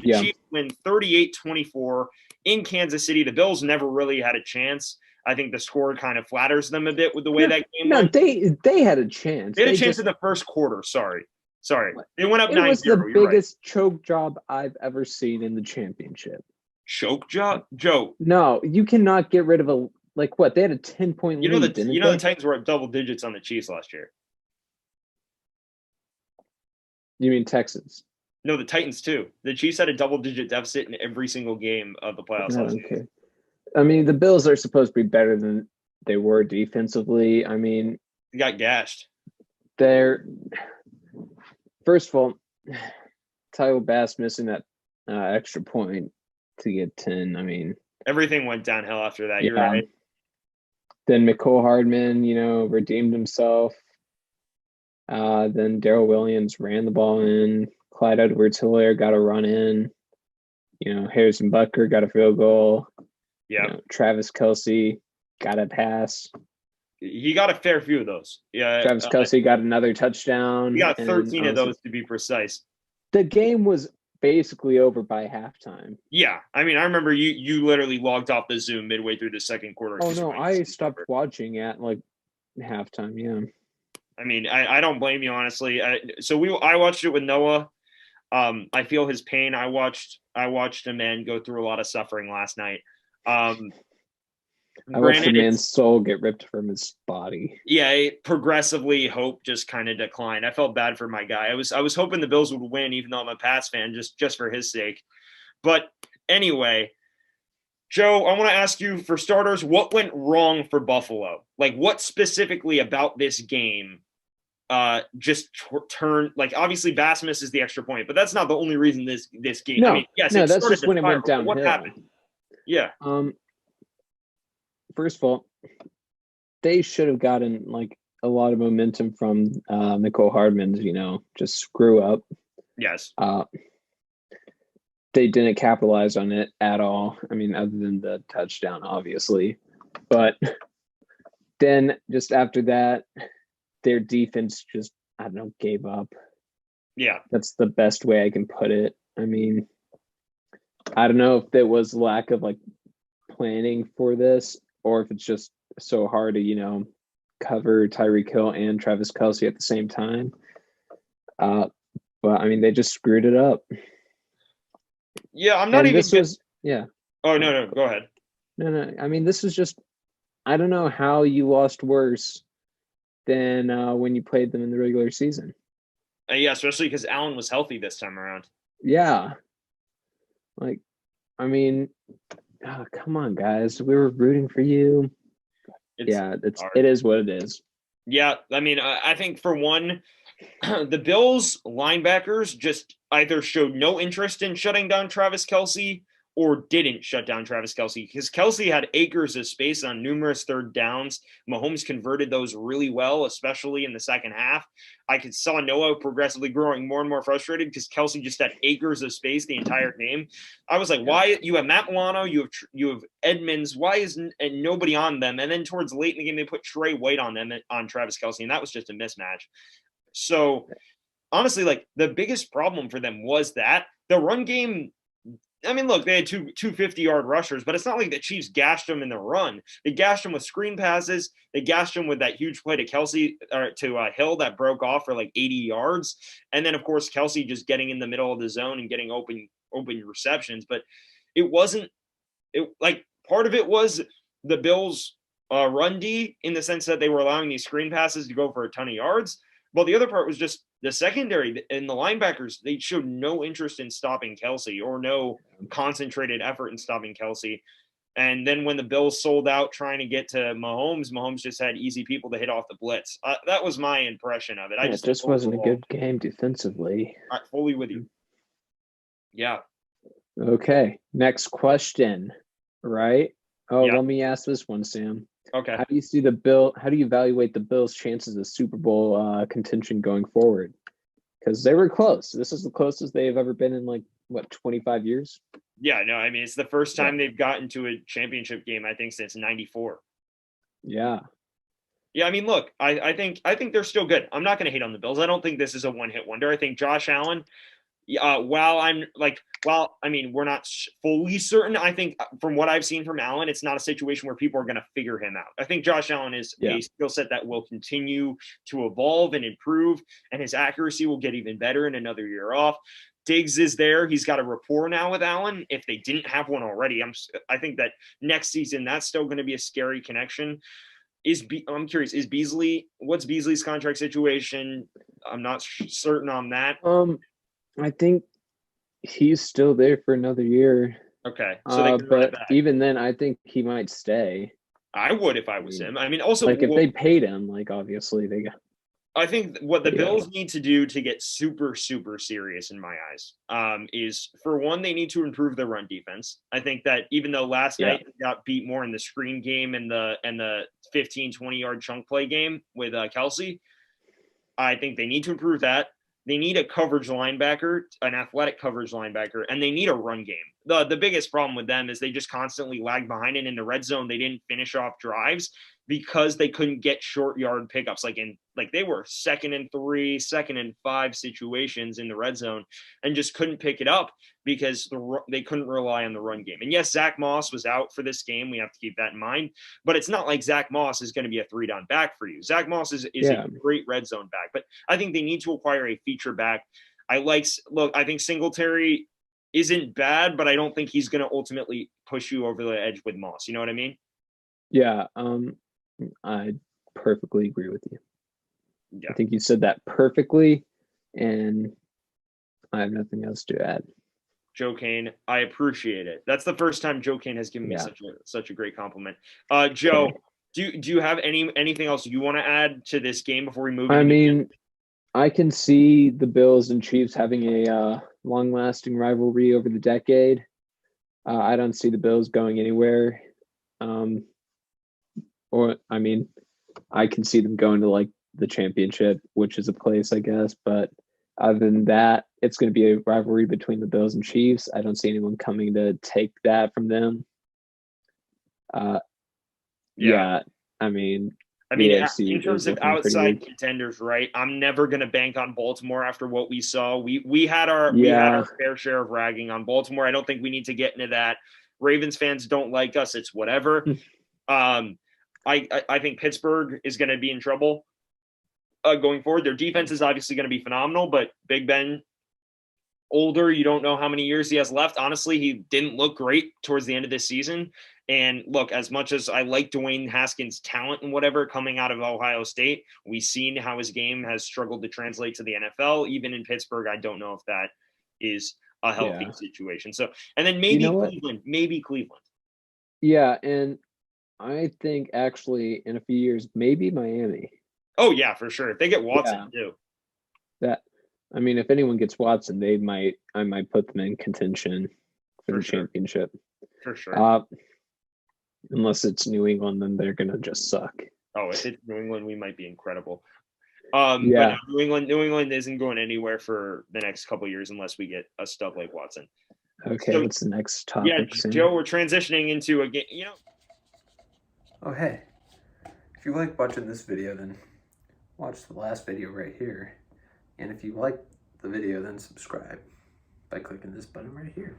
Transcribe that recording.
The Yeah. Chiefs win 38-24 in Kansas City. The Bills never really had a chance. I think the score kind of flatters them a bit with the way that game went. They had a chance. They had a chance in the first quarter. Sorry. They went up 9-0. It was the You're biggest choke job I've ever seen in the championship. Choke job? Joe. No, you cannot get rid of a like what? They had a 10-point lead, didn't they? The Titans were at double digits on the Chiefs last year. You mean Texans? No, the Titans too. The Chiefs had a double-digit deficit in every single game of the playoffs last year. I mean, the Bills are supposed to be better than they were defensively. I mean, they got gashed. First of all, Tyler Bass missing that extra point to get 10. I mean, everything went downhill after that. You're right. Then McCole Hardman, redeemed himself. Then Darrell Williams ran the ball in. Clyde Edwards-Helaire got a run in. Harrison Butker got a field goal. Yeah. Travis Kelce got a pass. He got a fair few of those. Yeah. Travis Kelce got another touchdown. He got 13 of those to be precise. The game was basically over by halftime. Yeah. I mean, I remember you literally logged off the Zoom midway through the second quarter. Oh, no. I stopped watching at halftime. Yeah. I mean, I don't blame you, honestly. I watched it with Noah. I feel his pain. I watched a man go through a lot of suffering last night. I watched a man's soul get ripped from his body. Yeah, progressively hope just kind of declined. I felt bad for my guy. I was hoping the Bills would win, even though I'm a Pats fan, just for his sake. But anyway, Joe, I want to ask you, for starters, what went wrong for Buffalo? Like, what specifically about this game just turned, obviously Bass misses the extra point, but that's not the only reason this game. No, I mean, yes, that's just when it went downhill. What happened? Yeah. First of all, they should have gotten a lot of momentum from McCole Hardman's, just screw up. Yes. They didn't capitalize on it at all. I mean, other than the touchdown, obviously. But then just after that, their defense just, I don't know, gave up. Yeah. That's the best way I can put it. I mean, I don't know if there was lack of planning for this, or if it's just so hard to, cover Tyreek Hill and Travis Kelce at the same time. But I mean, they just screwed it up. Yeah, I'm not even. Yeah. Oh, no, go ahead. No. I mean, this was just, I don't know how you lost worse than when you played them in the regular season. Yeah, especially because Allen was healthy this time around. Yeah. I mean, come on, guys. We were rooting for you. It is what it is. Yeah, I mean, I think for one, the Bills linebackers just either showed no interest in shutting down Travis Kelce or didn't shut down Travis Kelce, because Kelce had acres of space on numerous third downs. Mahomes converted those really well, especially in the second half. I saw Noah progressively growing more and more frustrated because Kelce just had acres of space the entire game. I was like, why? You have Matt Milano, you have Edmonds. Why is nobody on them? And then towards late in the game, they put Trey White on them, on Travis Kelce, and that was just a mismatch. So honestly, the biggest problem for them was that the run game. I mean, look, they had two 50-yard rushers, but it's not like the Chiefs gashed them in the run. They gashed them with screen passes. They gashed them with that huge play to Kelce, or to Hill, that broke off for 80 yards. And then, of course, Kelce just getting in the middle of the zone and getting open receptions. But it wasn't part of it was the Bills' run D, in the sense that they were allowing these screen passes to go for a ton of yards. But the other part was just the secondary and the linebackers. They showed no interest in stopping Kelce, or no concentrated effort in stopping Kelce. And then when the Bills sold out trying to get to Mahomes just had easy people to hit off the blitz. That was my impression of it. It just wasn't a good game defensively. I'm fully with you. Yeah. Okay. Next question. Right? Oh, yeah. Let me ask this one, Sam. Okay. How do you evaluate the Bills' chances of Super Bowl contention going forward? Because they were close. This is the closest they have ever been in 25 years? Yeah, no, I mean, it's the first time they've gotten to a championship game, I think, since 94. Yeah. Yeah, I mean, look, I think they're still good. I'm not going to hate on the Bills. I don't think this is a one-hit wonder. I think Josh Allen, I mean, we're not fully certain. I think from what I've seen from Allen, it's not a situation where people are going to figure him out. I think Josh Allen is Yeah. a skill set that will continue to evolve and improve, and his accuracy will get even better in another year off. Diggs is there. He's got a rapport now with Allen. If they didn't have one already, I think that next season that's still going to be a scary connection. I'm curious, what's Beasley's contract situation? I'm not certain on that. I think he's still there for another year. Okay, so they can run it But back. even then, I think he might stay. I would if I was him. I mean, also, like if they paid him, like obviously they got. I think what the Yeah. Bills need to do to get super, super serious in my eyes is, for one, they need to improve their run defense. I think that even though last night they got beat more in the screen game and the 15, 20-yard chunk play game with Kelsey, I think they need to improve that. They need a coverage linebacker, an athletic coverage linebacker, and they need a run game. The biggest problem with them is they just constantly lag behind, and in the red zone they didn't finish off drives because they couldn't get short yard pickups. Like they were 2nd and 3, 2nd and 5 situations in the red zone and just couldn't pick it up because they couldn't rely on the run game. And yes, Zach Moss was out for this game. We have to keep that in mind. But it's not like Zach Moss is going to be a 3-down back for you. Zach Moss is a great red zone back. But I think they need to acquire a feature back. I think Singletary isn't bad, but I don't think he's going to ultimately push you over the edge with Moss. You know what I mean? Yeah, I perfectly agree with you. Yeah. I think you said that perfectly, and I have nothing else to add. Joe Kane, I appreciate it. That's the first time Joe Kane has given me such a great compliment. Joe, do you have anything else you want to add to this game before we move? I mean, I can see the Bills and Chiefs having a long-lasting rivalry over the decade. I don't see the Bills going anywhere. I can see them going to like the championship, which is a place, I guess. But other than that, it's going to be a rivalry between the Bills and Chiefs. I don't see anyone coming to take that from them. In terms of outside contenders, right? I'm never going to bank on Baltimore after what we saw. We had our fair share of ragging on Baltimore. I don't think we need to get into that. Ravens fans don't like us. It's whatever. I think Pittsburgh is going to be in trouble going forward. Their defense is obviously going to be phenomenal, but Big Ben, older, you don't know how many years he has left. Honestly, he didn't look great towards the end of this season. And look, as much as I like Dwayne Haskins' talent and whatever coming out of Ohio State, we've seen how his game has struggled to translate to the NFL. Even in Pittsburgh, I don't know if that is a healthy situation. So, and then maybe Cleveland. Yeah, and I think actually in a few years, maybe Miami. Oh yeah, for sure. If they get Watson too. If anyone gets Watson, I might put them in contention for the championship. For sure. Unless it's New England, then they're gonna just suck. Oh, if it's New England, we might be incredible. But no, New England isn't going anywhere for the next couple of years unless we get a stud like Watson. Okay, what's the next topic? Yeah, Joe, we're transitioning into a game. Oh, hey. If you like watching this video, then watch the last video right here. And if you like the video, then subscribe by clicking this button right here.